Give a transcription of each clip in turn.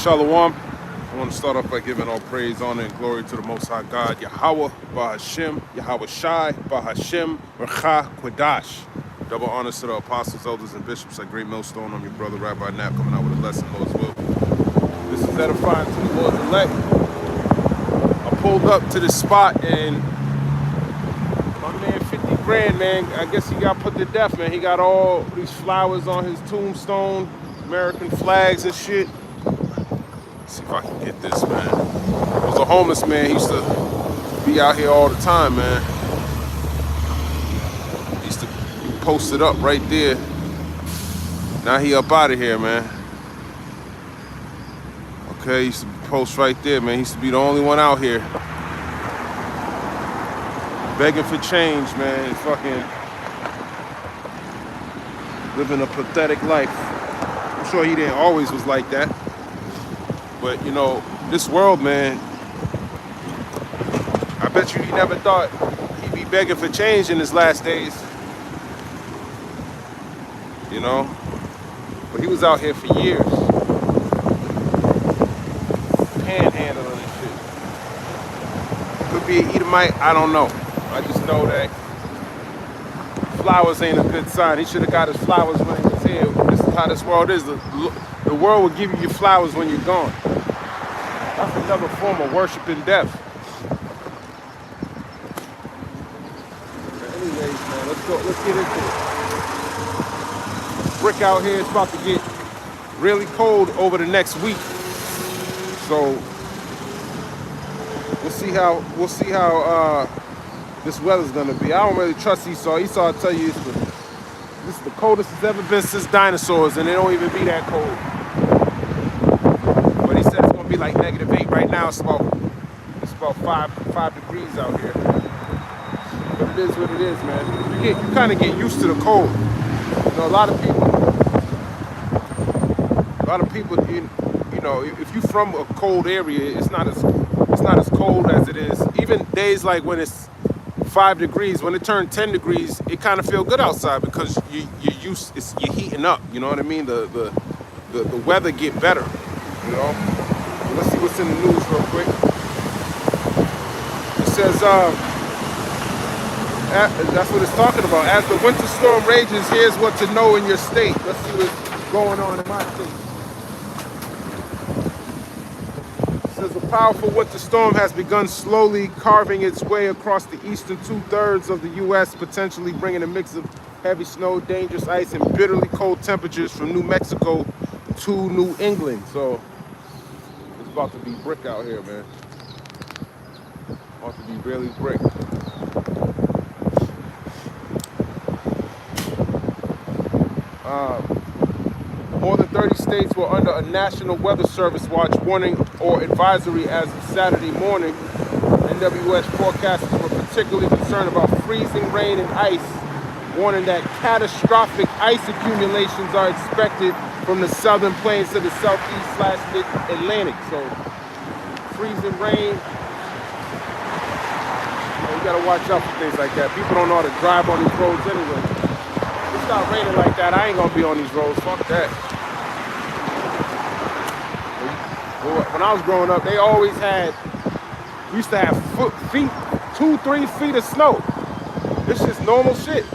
Shalom. I want to start off by giving all praise, honor, and glory to the Most High God, Yahweh, Bahashem, Yahweh Shai, Bahashem, Recha, Quadash. Double honors to the apostles, elders, and bishops at Great Millstone. I'm your brother, Rabbi Knapp, coming out with a lesson, Lord's will. This is edifying to the Lord's elect. I pulled up to this spot and my man 50 grand, man, I guess he got put to death, man. He got all these flowers on his tombstone, American flags and shit. Let's see if I can get this, man. I was a homeless man. He used to be out here all the time, man. He used to be posted up right there. Now he up out of here, man. Okay, he used to post right there, man. He used to be the only one out here. Begging for change, man. Fucking living a pathetic life. I'm sure he didn't always was like that. But, you know, this world, man, I bet you he never thought he'd be begging for change in his last days. You know? But he was out here for years. Panhandling and shit. Could be an Edomite, I don't know. I just know that flowers ain't a good sign. He should have got his flowers when he was here. This is how this world is. The world will give you your flowers when you're gone. That's another form of worshiping death. But anyways, man, let's get into it. Brick out here, it's about to get really cold over the next week. So we'll see how this weather's gonna be. I don't really trust Esau. Esau, I'll tell you, this is the coldest it's ever been since dinosaurs, and it don't even be that cold. But he said it's gonna be like -8 right now. It's about 5 degrees out here. But it is what it is, man. You kind of get used to the cold. You know, a lot of people, you know, if you're from a cold area, it's not as cold as it is. Even days like when it's 5 degrees, when it turned 10 degrees, it kind of feel good outside because you're heating up. You know what I mean? The weather get better. You know. Let's see what's in the news real quick. It says that's what it's talking about. As the winter storm rages, here's what to know in your state. Let's see what's going on in my state. A powerful winter storm has begun slowly carving its way across the eastern 2/3 of the U.S., potentially bringing a mix of heavy snow, dangerous ice, and bitterly cold temperatures from New Mexico to New England. So it's about to be brick out here, man. About to be really brick. More than 30 states were under a National Weather Service watch warning or advisory as of Saturday morning. NWS forecasters were particularly concerned about freezing rain and ice, warning that catastrophic ice accumulations are expected from the southern plains to the southeast/mid-Atlantic. So, freezing rain. You gotta watch out for things like that. People don't know how to drive on these roads anyway. If it's not raining like that, I ain't gonna be on these roads. Fuck that. When I was growing up, we used to have 2-3 feet of snow. This is normal shit.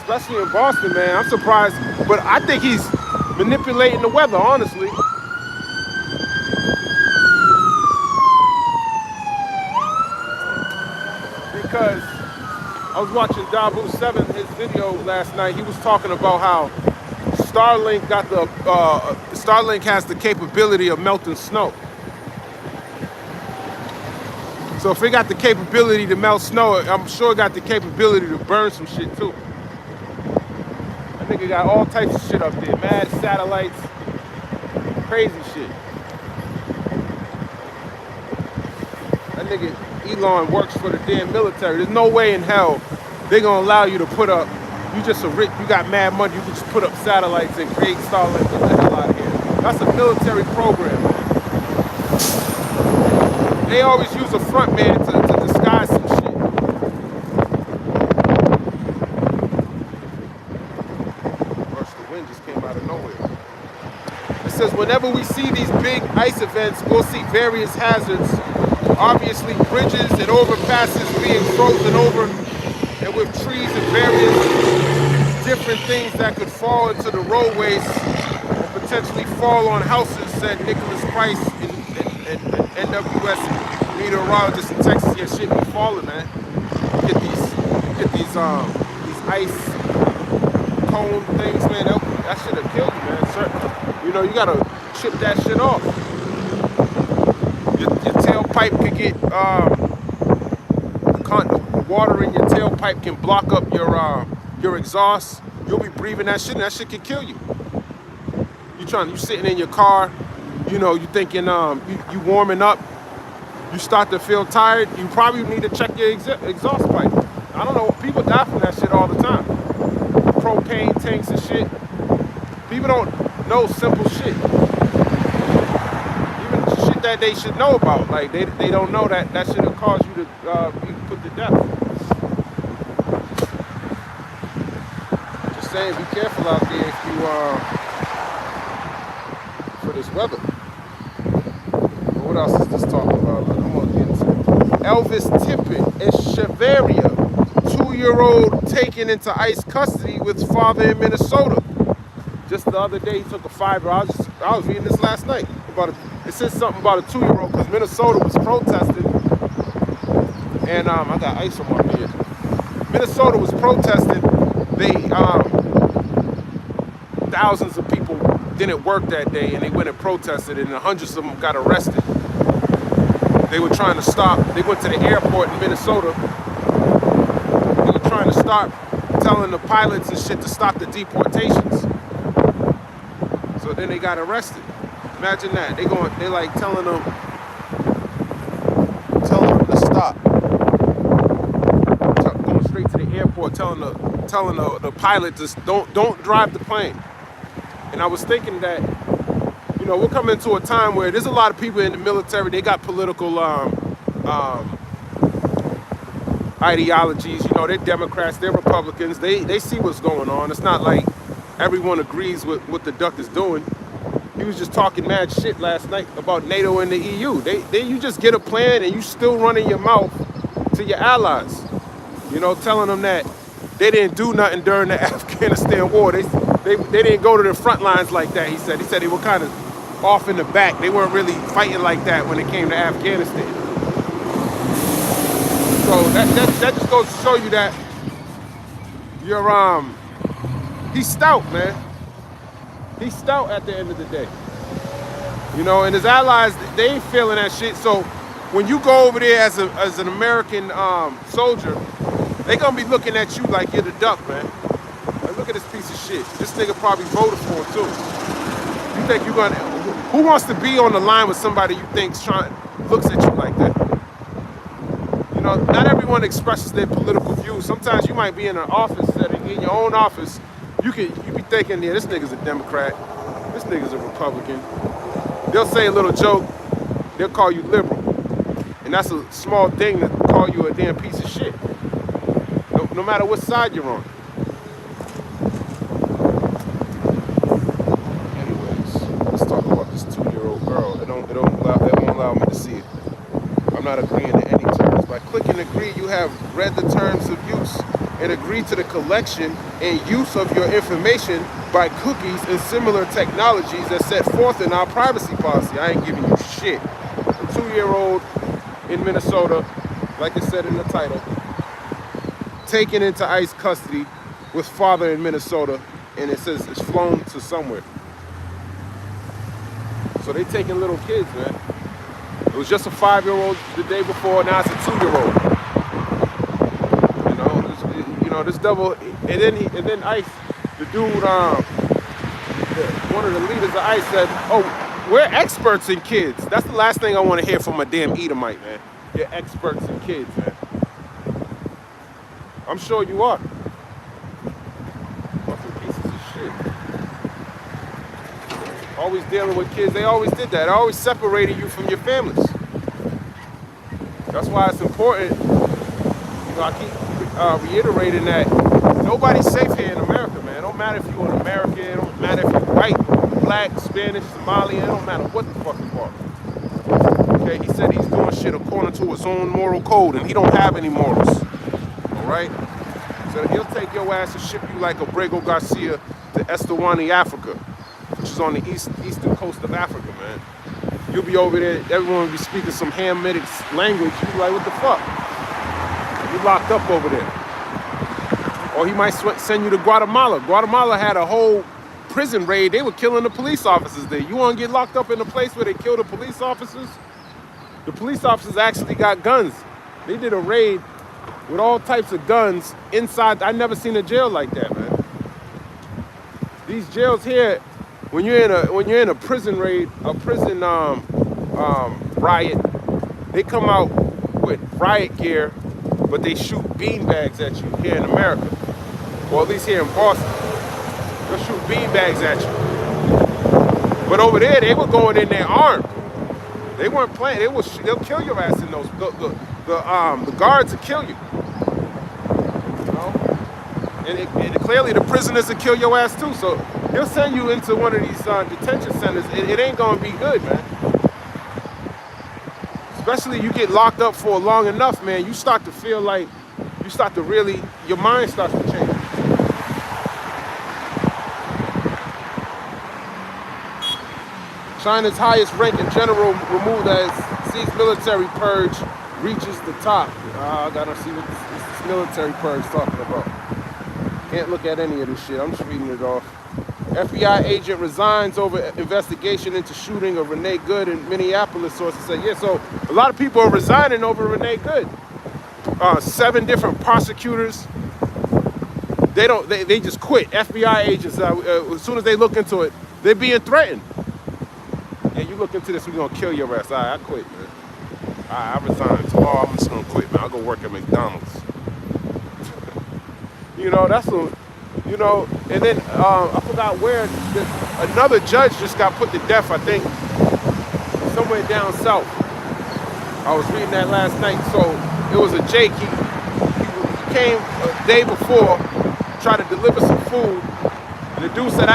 Especially in Boston, man. I'm surprised, but I think he's manipulating the weather, honestly. Because I was watching Dabu 7, his video last night. He was talking about how Starlink has the capability of melting snow. So if it got the capability to melt snow, I'm sure it got the capability to burn some shit too. That nigga got all types of shit up there, mad satellites, crazy shit. That nigga Elon works for the damn military. There's no way in hell they're gonna allow you to put up. You got mad money. You can just put up satellites and create Starlink. Get the hell out of here. That's a military program. They always use a front man to disguise some shit. First, the wind just came out of nowhere. says, whenever we see these big ice events, we'll see various hazards. Obviously, bridges and overpasses being frozen over, and with trees and various different things that could fall into the roadways or potentially fall on houses, said Nicholas Price and NWS meteorologist in Texas. Yeah, shit be falling, man. Get these ice cone things, man. That should have killed you, man. You know, you gotta chip that shit off. Your tailpipe could get the water in your tailpipe can block up your exhaust. You'll be breathing that shit, and that shit can kill you. You sitting in your car, you know, you thinking you warming up. You start to feel tired. You probably need to check your exhaust pipe. I don't know. People die from that shit all the time. Propane tanks and shit. People don't know simple shit. Even shit that they should know about. Like they don't know that should have caused you to be put to death. Just saying, be careful out there if you for this weather. What else is this talking about? I'm gonna get into it. Elvis Tippett Echeverria, 2-year-old taken into ICE custody with father in Minnesota. Just the other day, he took a 5-year-old. I was reading this last night. It says something about a 2-year-old because Minnesota was protesting. And I got ice on my beard. Minnesota was protesting. Thousands of people didn't work that day, and they went and protested, and hundreds of them got arrested. They were trying to stop. They went to the airport in Minnesota. They were trying to stop, telling the pilots and shit to stop the deportations. So then they got arrested. Imagine that. They like telling them to stop. Going straight to the airport, telling the pilot to don't drive the plane. And I was thinking that, you know, we're coming to a time where there's a lot of people in the military. They got political ideologies. You know, they're Democrats, they're Republicans. They see what's going on. It's not like everyone agrees with what the duck is doing. He was just talking mad shit last night about NATO and the EU. You just get a plan and you still running your mouth to your allies. You know, telling them that they didn't do nothing during the Afghanistan war. They didn't go to the front lines like that, he said. He said they were kind of off in the back. They weren't really fighting like that when it came to Afghanistan. So that just goes to show you that he's stout, man. He's stout at the end of the day. You know, and his allies, they ain't feeling that shit. So when you go over there as an American soldier, they gonna be looking at you like you're the duck, man. Like, look at this piece of shit. This nigga probably voted for him too. You think you're gonna? Who wants to be on the line with somebody you think's looks at you like that? You know, not everyone expresses their political views. Sometimes you might be in an office setting, in your own office. You be thinking, yeah, this nigga's a Democrat. This nigga's a Republican. They'll say a little joke. They'll call you liberal. And that's a small thing to call you a damn piece of shit. No matter what side you're on. Anyways, let's talk about this 2-year-old girl. It won't allow me to see it. I'm not agreeing to any terms. By clicking agree, you have read the terms of use and agree to the collection and use of your information by cookies and similar technologies as set forth in our privacy policy. I ain't giving you shit. A 2-year-old in Minnesota, like it said in the title, taken into ICE custody with father in Minnesota, and it says it's flown to somewhere. So they taking little kids, man. It was just a 5-year-old the day before, now it's a 2-year-old. You know, this double, and then ICE, the dude, one of the leaders of ICE said, "Oh, we're experts in kids." That's the last thing I want to hear from a damn Edomite, man. You're experts in kids, man. I'm sure you are. Fucking pieces of shit. Always dealing with kids. They always did that. They always separated you from your families. That's why it's important. You know, I keep reiterating that nobody's safe here in America, man. It don't matter if you're an American. It don't matter if you're white. black, Spanish, Somali, it don't matter what the fuck you are. Okay, he said he's doing shit according to his own moral code, and he don't have any morals. All right? So he'll take your ass and ship you like Abrego Garcia to Eswatini, Africa, which is on the eastern coast of Africa, man. You'll be over there, everyone will be speaking some Hamitic language. You'll be like, what the fuck? You locked up over there. Or he might send you to Guatemala. Guatemala had a whole prison raid. They were killing the police officers there. You want to get locked up in a place where they kill the police officers? The police officers actually got guns. They did a raid with all types of guns inside. I never seen a jail like that, man. These jails here, when you're in a prison raid, a prison riot, they come out with riot gear, but they shoot beanbags at you here in America, or at least here in Boston. They'll shoot beanbags at you. But over there, they were going in there armed. They weren't playing. They'll kill your ass in those. The guards will kill you. You know? And clearly the prisoners will kill your ass too. So he'll send you into one of these detention centers. It ain't gonna be good, man. Especially you get locked up for long enough, man. You start to feel like your mind starts to change. China's highest ranking general removed as sees military purge reaches the top. I gotta see what this military purge talking about. Can't look at any of this shit. I'm just reading it off. FBI agent resigns over investigation into shooting of Renee Good in Minneapolis. Sources say, yeah. So a lot of people are resigning over Renee Good. 7 different prosecutors. They just quit. FBI agents. As soon as they look into it, they're being threatened. Yeah, you look into this, we're gonna kill your ass. I quit, man. I resign tomorrow. I'm just gonna quit, man. I'll go work at McDonald's. You know, that's a, you know. And then I forgot where another judge just got put to death. I think somewhere down south. I was reading that last night. So it was a Jake. He came a day before, tried to deliver some food, and the dude said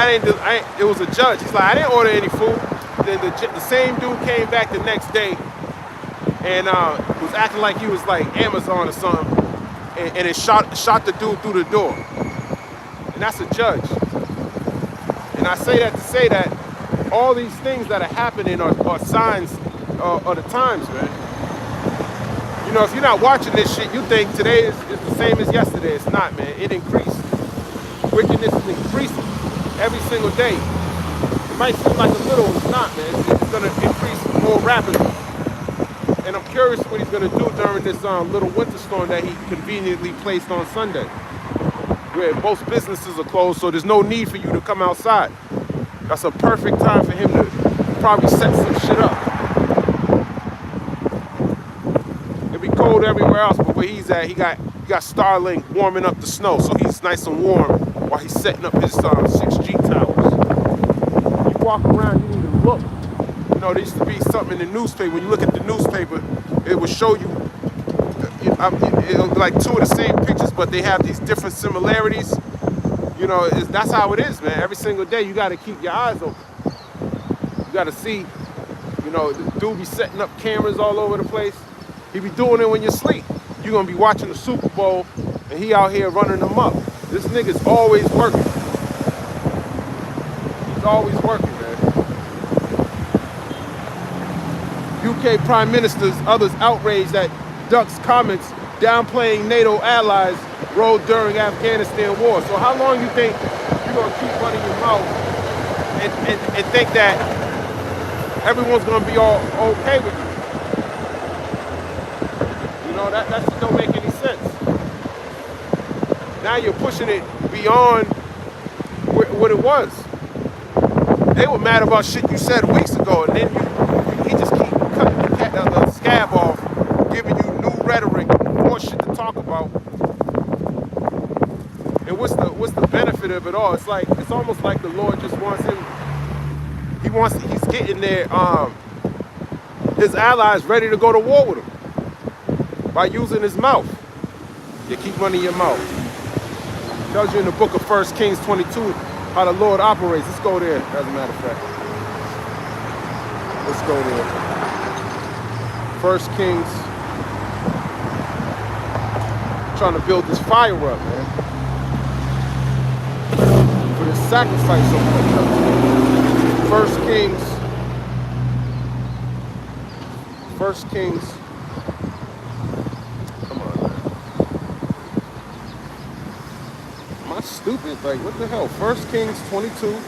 it was a judge. He's like, I didn't order any food. Then the same dude came back the next day and was acting like he was like Amazon or something, and it shot the dude through the door. And that's a judge. And I say that to say that all these things that are happening are signs of the times, man. You know, if you're not watching this shit, you think today is the same as yesterday. It's not, man. It increased. Wickedness is increasing every single day. It might seem like a little, it's not, man. It's going to increase more rapidly. And I'm curious what he's going to do during this little winter storm that he conveniently placed on Sunday, where most businesses are closed, so there's no need for you to come outside. That's a perfect time for him to probably set some shit up. It'll be cold everywhere else, but where he's at, he got Starlink warming up the snow, so he's nice and warm while he's setting up his 6G towers. Walk around, you need to look. You know, there used to be something in the newspaper. When you look at the newspaper, it would show you like 2 of the same pictures, but they have these different similarities. You know, that's how it is, man. Every single day, you got to keep your eyes open. You got to see, you know, the dude be setting up cameras all over the place. He be doing it when you sleep. You're going to be watching the Super Bowl, and he out here running them up. This nigga's always working. Always working, man. UK Prime Ministers, others outraged at Duck's comments downplaying NATO allies' role during Afghanistan war. So how long you think you're gonna keep running your mouth and think that everyone's gonna be all okay with you? You know, that just don't make any sense. Now you're pushing it beyond what it was. They were mad about shit you said weeks ago, and then he just keep cutting the scab off, giving you new rhetoric, more shit to talk about. And what's the benefit of it all? It's almost like the Lord just wants him. He's getting there. His allies ready to go to war with him by using his mouth. You keep running your mouth. It tells you in the book of 1 Kings 22. how the Lord operates. Let's go there, as a matter of fact. Let's go there. 1 Kings. Trying to build this fire up, man. For this sacrifice of 1 Kings. 1 Kings. Come on, man. Am I stupid? Like, what the hell? 1 Kings 22.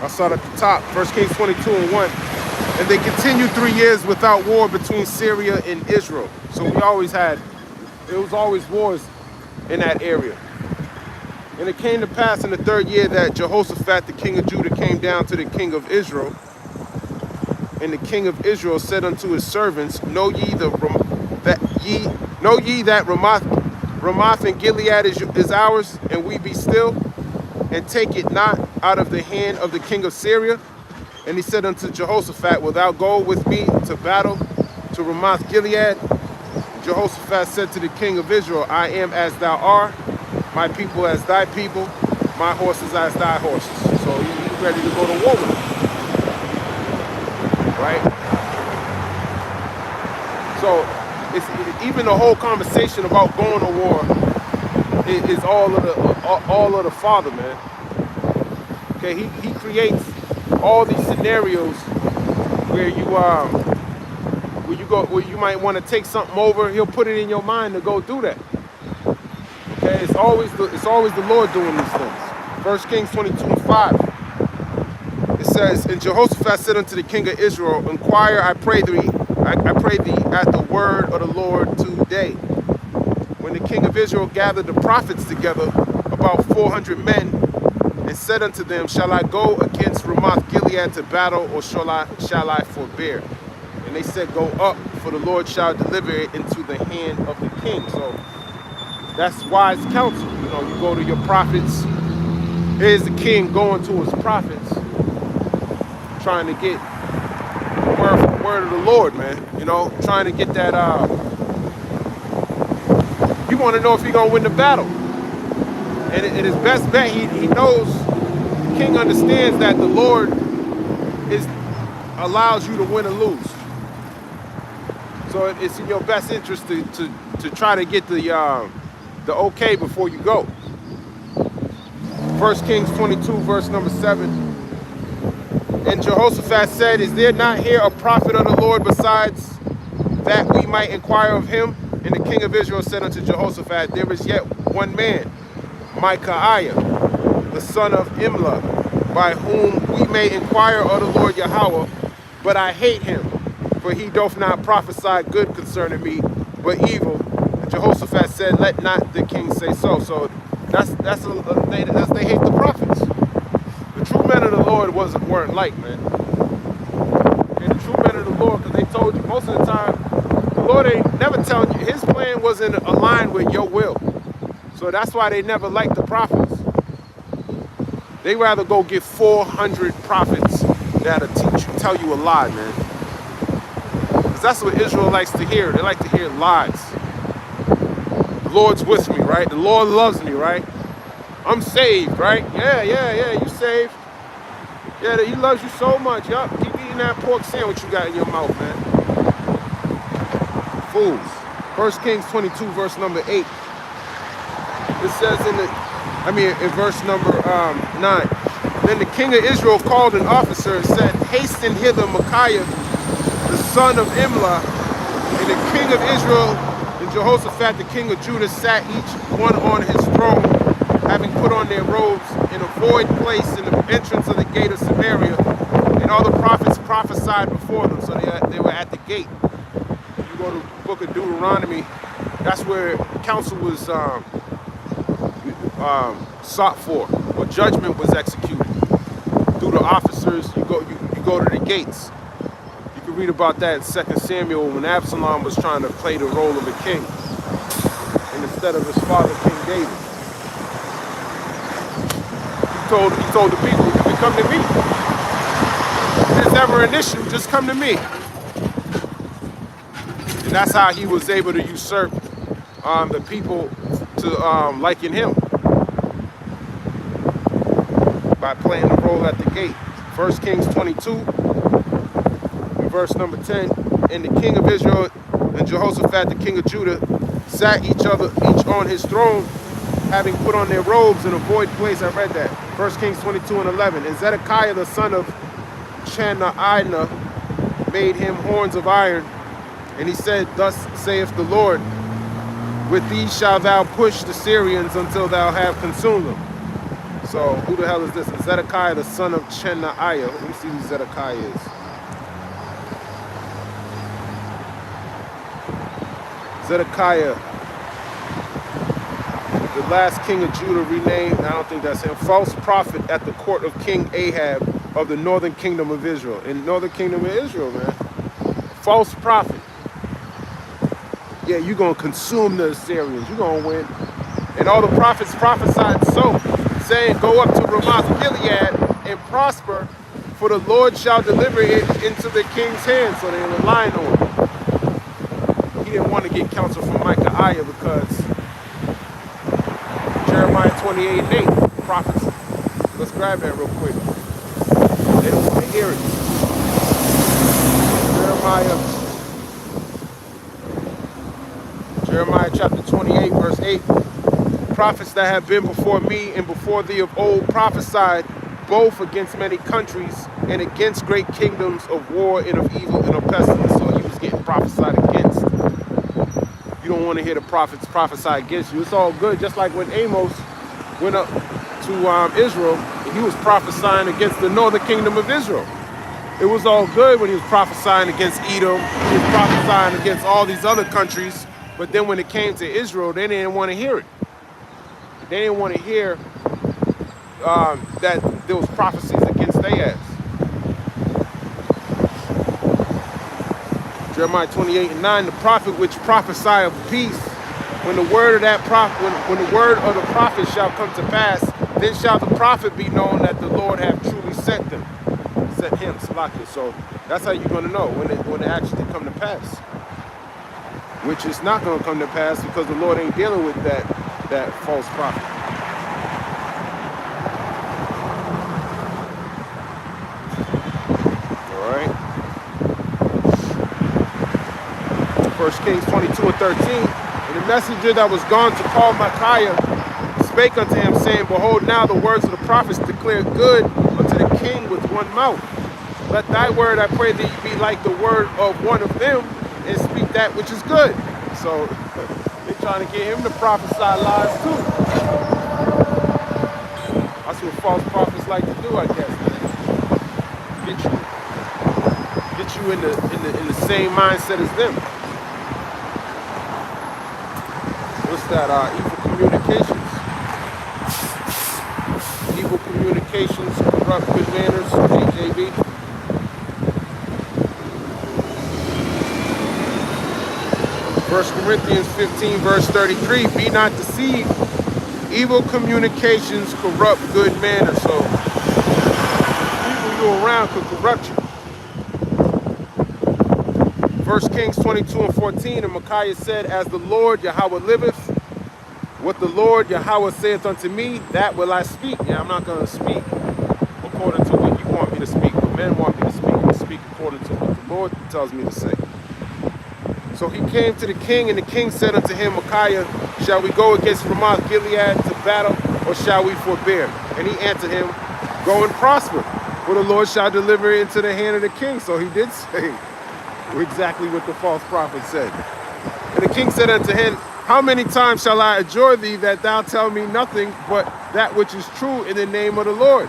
I'll start at the top. 1 Kings 22 and 1. And they continued 3 years without war between Syria and Israel. So we always had, it was always wars in that area. And it came to pass in the 3rd year that Jehoshaphat, the king of Judah, came down to the king of Israel. And the king of Israel said unto his servants, Know ye that Ramoth and Gilead is ours, and we be still, and take it not out of the hand of the king of Syria? And he said unto Jehoshaphat, Wilt thou go with me to battle to Ramoth-Gilead? Jehoshaphat said to the king of Israel, I am as thou art, my people as thy people, my horses as thy horses. So he's ready to go to war with him. Right? So it's even the whole conversation about going to war is all of the Father, man. Okay, he creates all these scenarios where you might want to take something over. He'll put it in your mind to go do that. Okay, it's always the Lord doing these things. 1 Kings 22 and 5. It says, And Jehoshaphat said unto the king of Israel, Inquire, I pray thee, at the word of the Lord today. When the king of Israel gathered the prophets together, about 400 men, and said unto them, Shall I go against Ramoth-Gilead to battle, or shall I forbear? And they said, Go up, for the Lord shall deliver it into the hand of the king. So that's wise counsel. You know, you go to your prophets. Here's the king going to his prophets, trying to get word of the Lord, man. You know, trying to get that. You want to know if he's gonna win the battle. And his best bet, he knows, the king understands that the Lord allows you to win or lose. So it's in your best interest to try to get the okay before you go. 1 Kings 22, verse number 7. And Jehoshaphat said, Is there not here a prophet of the Lord besides that we might inquire of him? And the king of Israel said unto Jehoshaphat, There is yet one man, Micaiah, the son of Imlah, by whom we may inquire of the Lord Yahweh, but I hate him, for he doth not prophesy good concerning me, but evil. And Jehoshaphat said, Let not the king say so. So that's they hate the prophets. The true men of the Lord weren't like, man. And the true men of the Lord, because they told you most of the time, the Lord ain't never telling you, his plan wasn't aligned with your will. So that's why they never liked the prophets. They rather go get 400 prophets that'll tell you a lie, man. Because that's what Israel likes to hear. They like to hear lies. The Lord's with me, right? The Lord loves me, right? I'm saved, right? Yeah, you saved. Yeah, he loves you so much. Yup, keep eating that pork sandwich you got in your mouth, man. Fools. 1 Kings 22, verse number 8. It says in verse number 9. Then the king of Israel called an officer and said, Hasten hither Micaiah, the son of Imlah. And the king of Israel and Jehoshaphat, the king of Judah, sat each one on his throne, having put on their robes in a void place in the entrance of the gate of Samaria. And all the prophets prophesied before them. So they were at the gate. If you go to the book of Deuteronomy, that's where counsel was sought for, or judgment was executed through the officers. You go to the gates. You can read about that in 2 Samuel when Absalom was trying to play the role of a king, and instead of his father, King David, he told the people, "You can come to me. If there's ever an issue, just come to me." And that's how he was able to usurp the people to liken him by playing the role at the gate. 1 Kings 22, and verse number 10. And the king of Israel and Jehoshaphat, the king of Judah, sat each on his throne, having put on their robes in a void place. I read that. 1 Kings 22 and 11. And Zedekiah, the son of Chenaanah, made him horns of iron. And he said, Thus saith the Lord, with these shalt thou push the Syrians until thou have consumed them. So who the hell is this? Zedekiah, the son of Chenaanah. Let me see who Zedekiah is. Zedekiah, the last king of Judah, renamed, I don't think that's him, false prophet at the court of King Ahab of the northern kingdom of Israel. In northern kingdom of Israel, man. False prophet. Yeah, you're going to consume the Assyrians. You're going to win. And all the prophets prophesied so, saying, Go up to RAMOTHGILEAD and prosper, for the Lord shall deliver it into the king's hand. So they were relying on him. He didn't want to get counsel from Micaiah because Jeremiah 28 and 8, prophets. Let's grab that real quick. They don't want to hear it. Jeremiah chapter 28, verse 8. Prophets that have been before me and before thee of old prophesied both against many countries and against great kingdoms of war and of evil and of pestilence. So he was getting prophesied against. You don't want to hear the prophets prophesy against you. It's all good. Just like when Amos went up to Israel, he was prophesying against the northern kingdom of Israel. It was all good when he was prophesying against Edom. He was prophesying against all these other countries. But then when it came to Israel, they didn't want to hear it. They didn't want to hear that there was prophecies against their ass. Jeremiah 28 and 9, the prophet which prophesy of peace, when the word of that prophet, when the word of the prophet shall come to pass, then shall the prophet be known that the Lord hath truly sent him, Salakia. So that's how you're going to know when it actually come to pass. Which is not going to come to pass because the Lord ain't dealing with that false prophet. All right. 1 Kings 22 and 13. And the messenger that was gone to call Micaiah spake unto him, saying, Behold, now the words of the prophets declare good unto the king with one mouth. Let thy word, I pray thee, be like the word of one of them, and speak that which is good. So they're trying to get him to prophesy lies too. That's what false prophets like to do, I guess, man. Get you in the same mindset as them. What's that? Evil communications. Evil communications corrupt good manners. KJV. 1 Corinthians 15, verse 33, be not deceived. Evil communications corrupt good manners. So, people you around could corrupt you. 1 Kings 22 and 14, and Micaiah said, As the Lord Yahweh liveth, what the Lord Yahweh saith unto me, that will I speak. Yeah, I'm not going to speak according to what you want me to speak, but men want me to speak. I speak according to what the Lord tells me to say. So he came to the king, and the king said unto him, Micaiah, shall we go against RAMOTHGILEAD to battle, or shall we forbear? And he answered him, Go and prosper, for the Lord shall deliver it into the hand of the king. So he did say exactly what the false prophet said. And the king said unto him, How many times shall I adjure thee that thou tell me nothing but that which is true in the name of the Lord?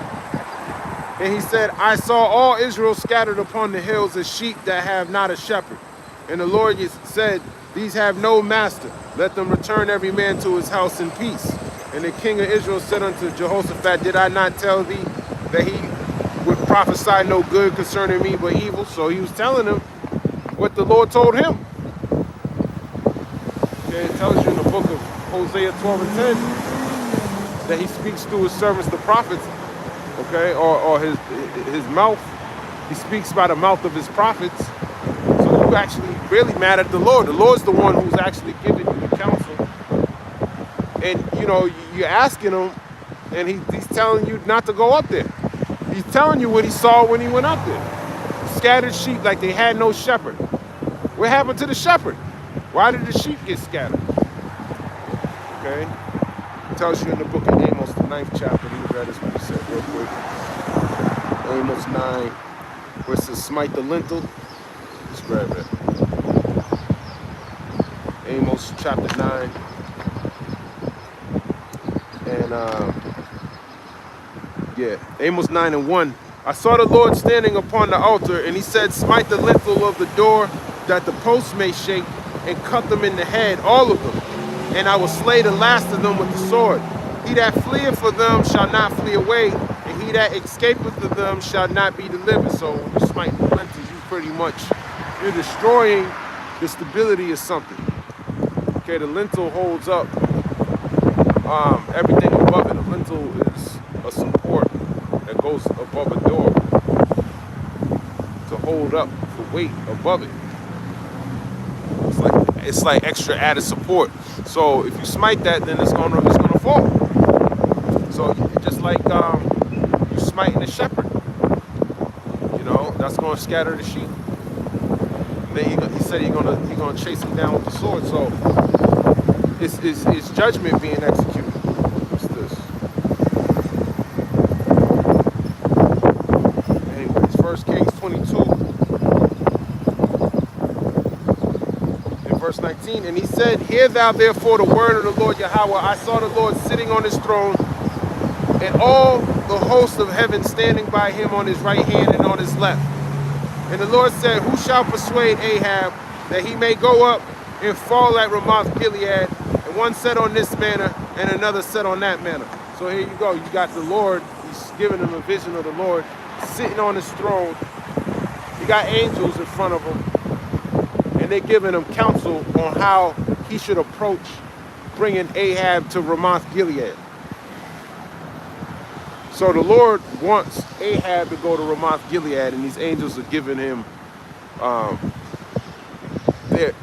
And he said, I saw all Israel scattered upon the hills as sheep that have not a shepherd. And the Lord said, These have no master. Let them return every man to his house in peace. And the king of Israel said unto Jehoshaphat, Did I not tell thee that he would prophesy no good concerning me but evil? So he was telling him what the Lord told him. Okay, it tells you in the book of Hosea 12 and 10 that he speaks through his servants, the prophets, okay, or his mouth. He speaks by the mouth of his prophets. So you actually really mad at the Lord. The Lord's the one who's actually giving you the counsel. And, you know, you're asking him, and he's telling you not to go up there. He's telling you what he saw when he went up there. Scattered sheep like they had no shepherd. What happened to the shepherd? Why did the sheep get scattered? Okay? It tells you in the book of Amos, the 9th chapter. Let me grab this what he said real quick. Amos 9, where it says, smite the lintel. Let's grab it. Amos chapter 9. And, yeah, Amos 9:1. I saw the Lord standing upon the altar, and he said, smite the lintel of the door, that the posts may shake, and cut them in the head, all of them. And I will slay the last of them with the sword. He that fleeth for them shall not flee away, and he that escapeth of them shall not be delivered. So when you smite the lintel, you pretty much, you're destroying the stability of something. Okay, the lintel holds up everything above it. A lintel is a support that goes above a door to hold up the weight above it. It's like extra added support. So if you smite that, then it's gonna fall. So just like you smiting the shepherd, you know, that's gonna scatter the sheep. Then he said he's gonna chase him down with the sword. So it's judgment being executed. What's this? Anyways, 1 Kings 22 and verse 19. And he said, hear thou therefore the word of the Lord Yahweh. I saw the Lord sitting on his throne, and all the host of heaven standing by him on his right hand and on his left. And the Lord said, who shall persuade Ahab that he may go up and fall at Ramoth-Gilead? And one said on this manner, and another said on that manner. So here you go. You got the Lord. He's giving him a vision of the Lord sitting on his throne. You got angels in front of him, and they're giving him counsel on how he should approach bringing Ahab to Ramoth-Gilead. So the Lord wants Ahab to go to Ramoth-Gilead, and these angels are giving him their,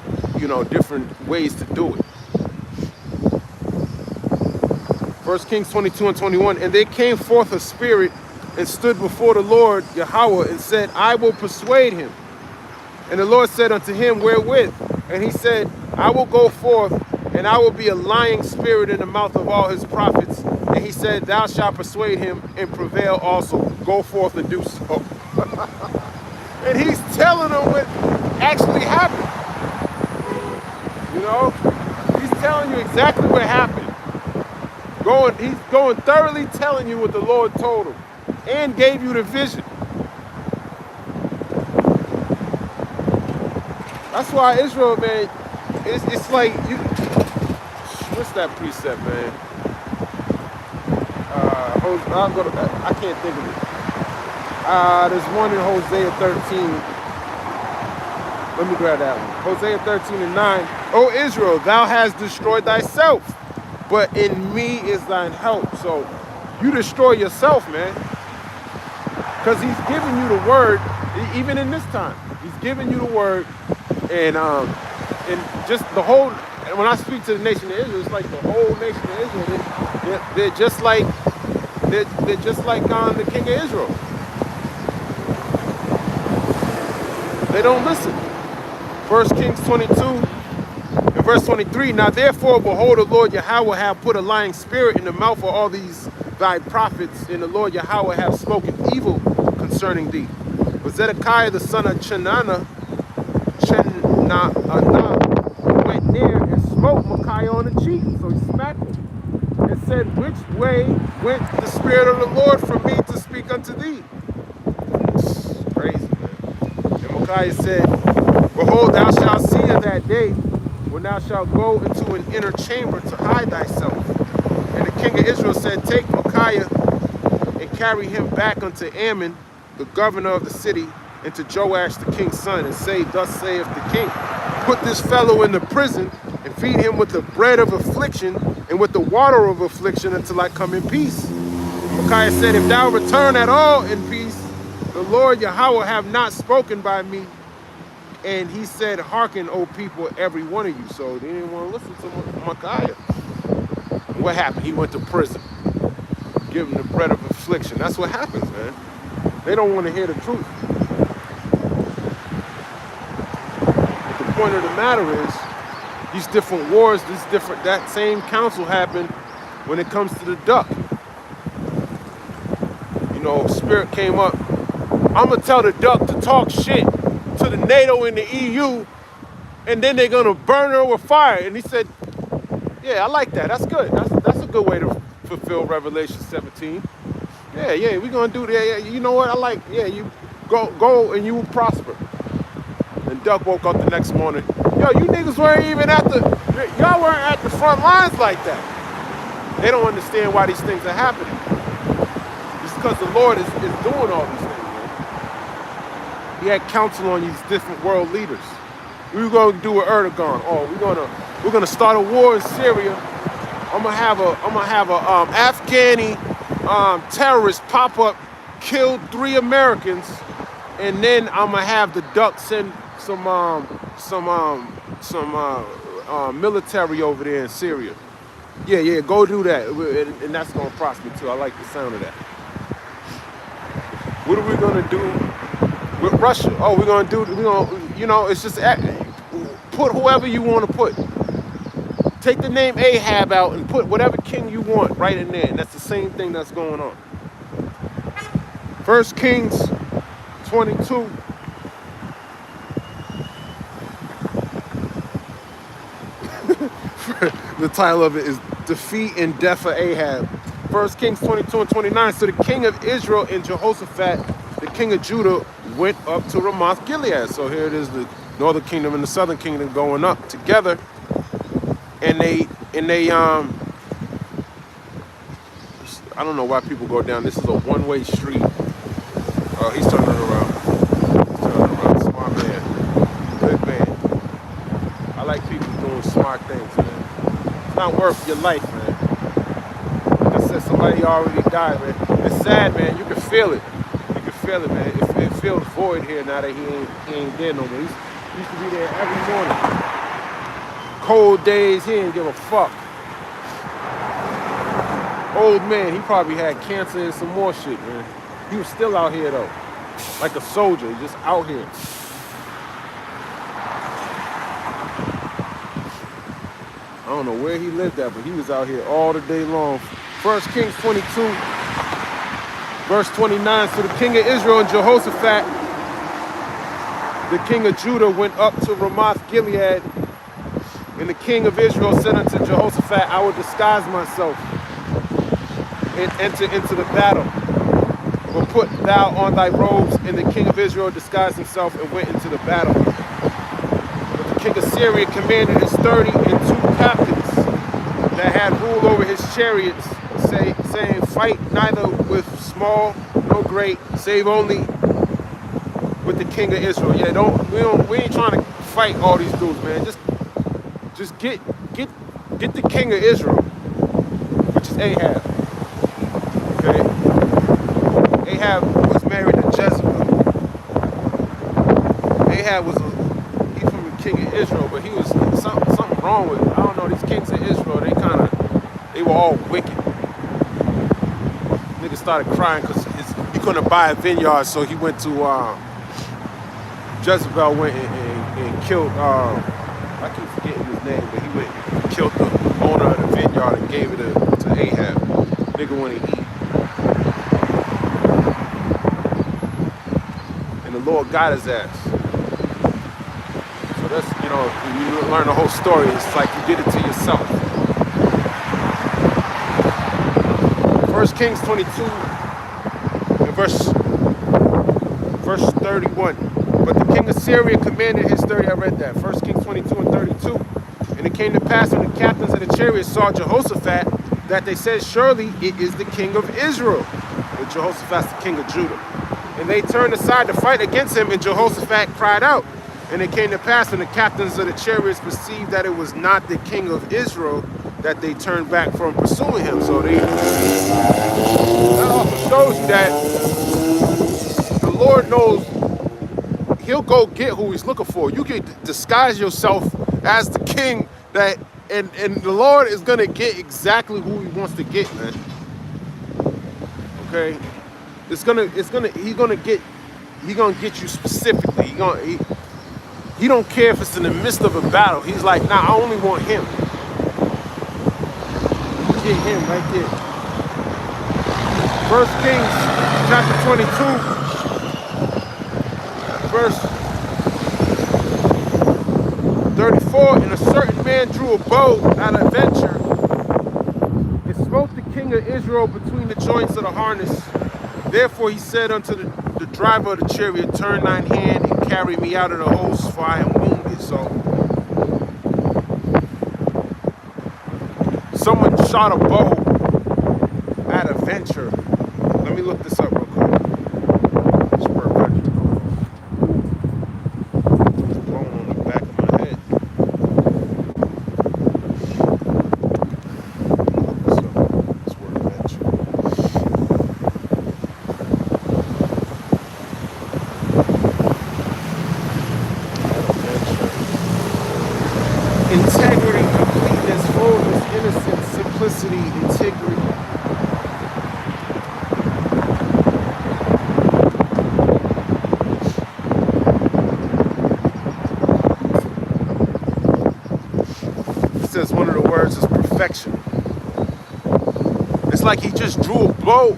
different ways to do it. 1 Kings 22 and 21. And there came forth a spirit and stood before the Lord Yahweh and said, I will persuade him. And the Lord said unto him, wherewith? And he said, I will go forth, and I will be a lying spirit in the mouth of all his prophets. And he said, thou shalt persuade him and prevail also. Go forth and do so. And he's telling them what actually happened. He's telling you exactly what happened. He's going thoroughly telling you what the Lord told him and gave you the vision. That's why Israel, man, it's like you. What's that precept, man? I can't think of it. There's one in Hosea 13. Let me grab that one. Hosea 13 and 9. O Israel, thou hast destroyed thyself, but in me is thine help. So you destroy yourself, man. Because he's giving you the word, even in this time. He's giving you the word, and just the whole. And when I speak to the nation of Israel, it's like the whole nation of Israel. They're just like the king of Israel. They don't listen. 1 Kings 22 and verse 23. Now therefore, behold, the Lord Yahweh hath put a lying spirit in the mouth of all these thy prophets, and the Lord Yahweh hath spoken evil concerning thee. But Zedekiah the son of Chenana went near and smote Micaiah on the cheek. So he smacked him and said, which way went the spirit of the Lord from me to speak unto thee? It's crazy, man. And Micaiah said, behold, thou shalt see in that day when thou shalt go into an inner chamber to hide thyself. And the king of Israel said, take Micaiah and carry him back unto Ammon, the governor of the city, and to Joash the king's son, and say, thus saith the king, put this fellow in the prison and feed him with the bread of affliction and with the water of affliction until I come in peace. Micaiah said, if thou return at all in peace, the Lord Yahweh have not spoken by me. And he said, hearken, O people, every one of you. So they didn't want to listen to Micaiah. What happened? He went to prison. Give him the bread of affliction. That's what happens, man. They don't want to hear the truth. But the point of the matter is, these different wars, that same council happened when it comes to the duck. You know, Spirit came up. I'm going to tell the duck to talk shit to the NATO and the EU, and then they're going to burn her with fire. And he said, yeah, I like that. That's good. That's a good way to fulfill Revelation 17. Yeah, we're going to do that. Yeah, you know what? You go and you will prosper. And Duck woke up the next morning. Yo, you niggas weren't even y'all weren't at the front lines like that. They don't understand why these things are happening. It's because the Lord is doing all these things, man. He had counsel on these different world leaders. We were going to do with Erdogan. Oh, we're gonna start a war in Syria. I'm gonna have a Afghani terrorist pop up, killed 3 Americans, and then I'm gonna have the duck send some military over there in Syria. Yeah, go do that, and that's gonna prosper too. I like the sound of that. What are we gonna do with Russia? Oh, it's just put whoever you want to put. Take the name Ahab out and put whatever king you want right in there, and that's the same thing that's going on. 1 Kings 22. The title of it is Defeat and Death of Ahab. 1 Kings 22 and 29. So the king of Israel and Jehoshaphat, the king of Judah, went up to Ramoth-Gilead. So here it is, the northern kingdom and the southern kingdom going up together. And they I don't know why people go down. This is a one-way street. Oh, he's turning around. Smart man. Good man. I like people doing smart things, man. It's not worth your life, man. Like I said, somebody already died, man. It's sad, man. You can feel it. You can feel it, man. It feels void here now that he ain't dead no more. He used to be there every morning. Cold days, he didn't give a fuck. Old man, he probably had cancer and some more shit, man. He was still out here, though. Like a soldier, just out here. I don't know where he lived at, but he was out here all the day long. 1 Kings 22, verse 29. So the king of Israel and Jehoshaphat, the king of Judah, went up to Ramoth-Gilead. And the king of Israel said unto Jehoshaphat, I will disguise myself and enter into the battle. But put thou on thy robes. And the king of Israel disguised himself and went into the battle. But the king of Syria commanded his 32 captains that had rule over his chariots, saying, fight neither with small nor great, save only with the king of Israel. Yeah, we ain't trying to fight all these dudes, man. Just get the king of Israel, which is Ahab. Okay? Ahab was married to Jezebel. Ahab was he from the king of Israel, but he was something wrong with it. I don't know, these kings of Israel, they were all wicked. Nigga started crying because he couldn't buy a vineyard, so he went to Jezebel went and killed I keep forgetting his name, but he went and killed the owner of the vineyard and gave it to Ahab. Nigga wanted to eat. And the Lord got his ass. So that's, when you learn the whole story, it's like you did it to yourself. 1 Kings 22 and verse 31. But the king of Syria commanded his 30, I read that, 1 Kings 22 and 32. And it came to pass when the captains of the chariots saw Jehoshaphat, that they said, surely it is the king of Israel. But Jehoshaphat's the king of Judah. And they turned aside to fight against him, and Jehoshaphat cried out. And it came to pass when the captains of the chariots perceived that it was not the king of Israel, that they turned back from pursuing him. So that also shows you that the Lord knows he'll go get who he's looking for. You can disguise yourself as the king that And the Lord is gonna get exactly who He wants to get, man. Okay, he's gonna get you specifically. He don't care if it's in the midst of a battle. He's like, nah, I only want him. Get him right there. 1 Kings chapter 22, verse 34. And a certain man drew a bow at a venture and smote the king of Israel between the joints of the harness. Therefore he said unto the driver of the chariot, turn thine hand and carry me out of the host, for I am wounded. So someone shot a bow at a venture. Let me look this up real quick. This word venture. It's blown on the back of my head. Look this up. This word venture. Integrity, completeness, fullness, innocence, simplicity, integrity. It says one of the words is perfection. It's like he just drew a bow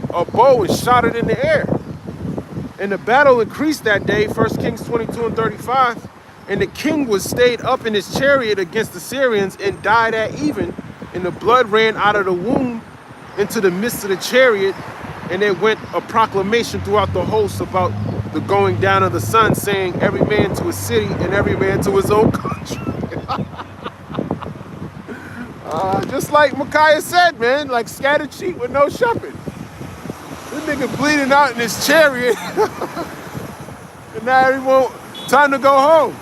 and shot it in the air. And the battle increased that day, 1 Kings 22 and 35. And the king was stayed up in his chariot against the Syrians and died at even. And the blood ran out of the wound into the midst of the chariot. And there went a proclamation throughout the host about the going down of the sun, saying, every man to his city and every man to his own country. Just like Micaiah said, man, like scattered sheep with no shepherd. This nigga bleeding out in his chariot. And now everyone, time to go home.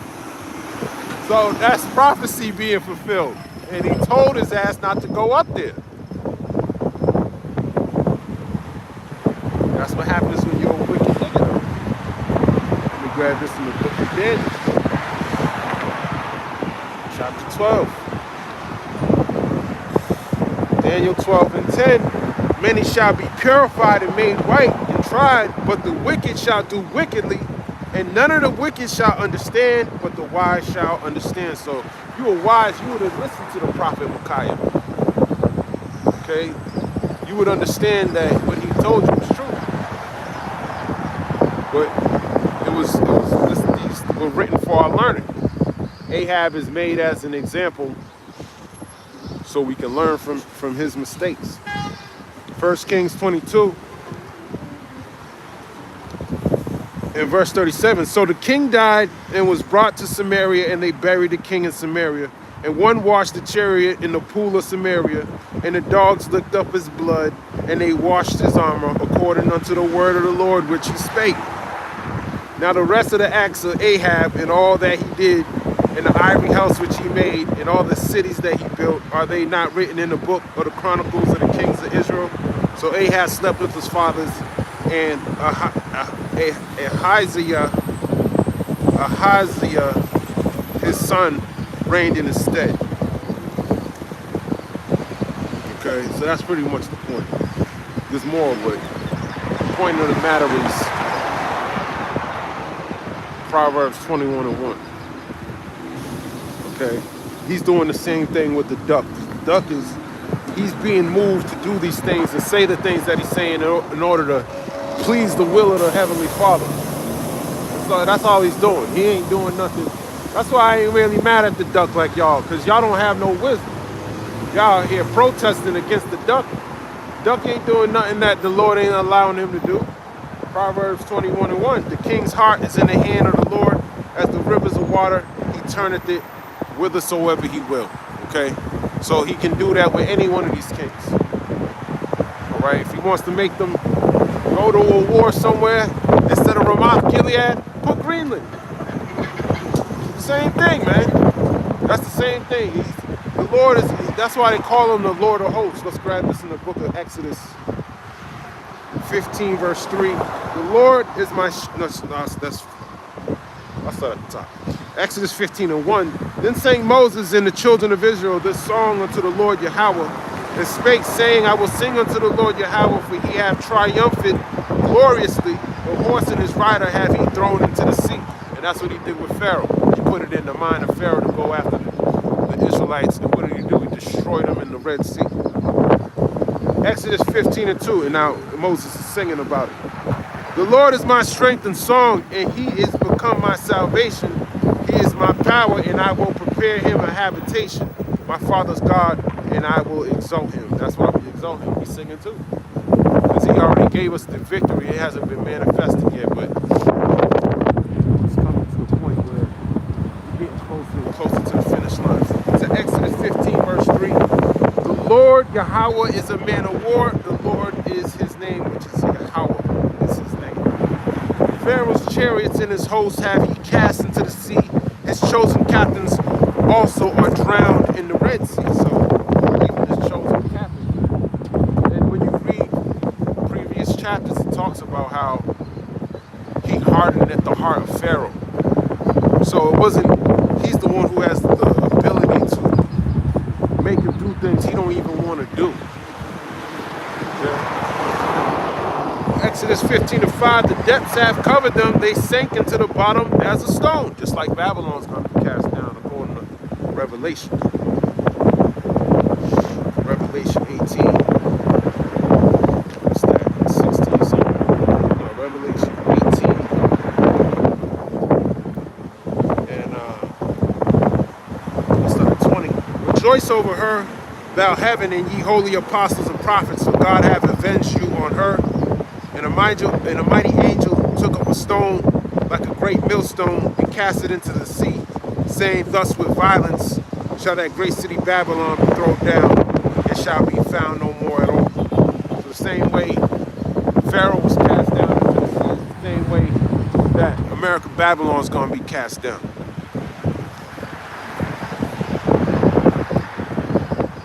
So that's prophecy being fulfilled. And he told his ass not to go up there. That's what happens when you're a wicked nigga. Let me grab this in the book of Daniel. Chapter 12. Daniel 12 and 10. Many shall be purified and made right and tried, but the wicked shall do wickedly. And none of the wicked shall understand, but the wise shall understand. So if you were wise, you would have listened to the prophet Micaiah. Okay? You would understand that what he told you was true. But these were written for our learning. Ahab is made as an example so we can learn from his mistakes. 1 Kings 22. In verse 37, so the king died and was brought to Samaria, and they buried the king in Samaria. And one washed the chariot in the pool of Samaria, and the dogs licked up his blood, and they washed his armor, according unto the word of the Lord which he spake. Now the rest of the acts of Ahab, and all that he did, and the ivory house which he made, and all the cities that he built, are they not written in the book of the chronicles of the kings of Israel? So Ahab slept with his fathers, and Ahaziah, his son, reigned in his stead. Okay, so that's pretty much the point. There's more, but the point of the matter is Proverbs 21 and 1. Okay, he's doing the same thing with the duck. The duck he's being moved to do these things and say the things that he's saying in order to please the will of the Heavenly Father. So that's all he's doing. He ain't doing nothing. That's why I ain't really mad at the duck like y'all, because y'all don't have no wisdom. Y'all here protesting against the duck. Duck ain't doing nothing that the Lord ain't allowing him to do. Proverbs 21 and 1. The king's heart is in the hand of the Lord, as the rivers of water. He turneth it whithersoever he will. Okay? So he can do that with any one of these kings. All right? If he wants to make them go to a war somewhere, instead of RAMOTHGILEAD, put Greenland. Same thing, man. That's the same thing. The Lord is, that's why they call him the Lord of hosts. Let's grab this in the book of Exodus 15, verse 3. The Lord is my, that's at the top. Exodus 15:1. Then sang Moses and the children of Israel this song unto the Lord Yahweh, and spake, saying, I will sing unto the Lord Yahweh, for he hath triumphed gloriously. The horse and his rider have he thrown into the sea. And that's what he did with Pharaoh. He put it in the mind of Pharaoh to go after the Israelites. And what did he do? He destroyed them in the Red Sea. Exodus 15:2. And now Moses is singing about it. The Lord is my strength and song, and he is become my salvation. He is my power, and I will prepare him a habitation. My father's God, and I will exalt him. That's why we exalt him. He's singing too. Because he already gave us the victory. It hasn't been manifested yet, but it's coming to the point where we're getting closer and closer to the finish line. To Exodus 15, verse 3. The Lord Yahweh is a man of war. The Lord is his name, which is Yahweh. Pharaoh's chariots and his hosts have he cast into the sea. His chosen captains also are drowned in the Red Sea. So even his chosen captains. And when you read previous chapters, it talks about how he hardened at the heart of Pharaoh. So it wasn't, he's the one who has the ability to make him do things he don't even want to do. Yeah. Exodus 15:5, the depths have covered them, they sank into the bottom as a stone, just like Babylon's going to be cast down according to Revelation. Revelation 18. What's that? 16 something. No, Revelation 18. And what's that? 20. Rejoice over her, thou heaven, and ye holy apostles and prophets, for God hath avenged you on her. And a mighty angel took up a stone like a great millstone and cast it into the sea, saying, thus with violence shall that great city Babylon be thrown down, and shall be found no more at all. So the same way Pharaoh was cast down into the sea, the same way that American Babylon is going to be cast down.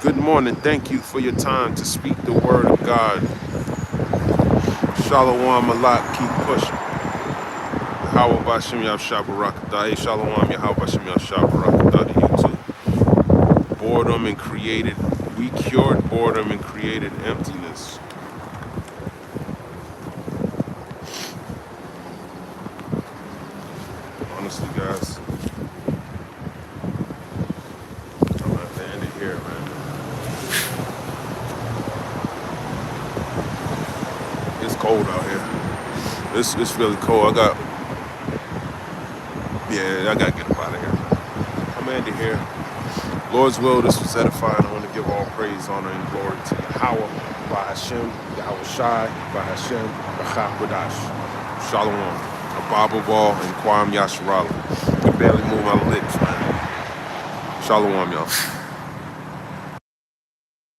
Good morning. Thank you for your time to speak the word of God. Shalom Malak, keep pushing. Yahweh Bashem Yahshua Barakatah. Hey, Shalom Yahweh Bashem Yahshua Barakatah to you too. Boredom and created, we cured boredom and created emptiness. Honestly, guys, I'm gonna have to end it here, man. It's cold out here. It's really cold. I gotta get up out of here, man. I'm ending here. Lord's will, this was edifying. I want to give all praise, honor, and glory to Yahweh, Bahashem, Yahweh Shai, Bahashem, Bachah Kodash. Shalom. Ababa Ball and Kwam Yasharala. I can barely move my lips, man. Shalom, y'all.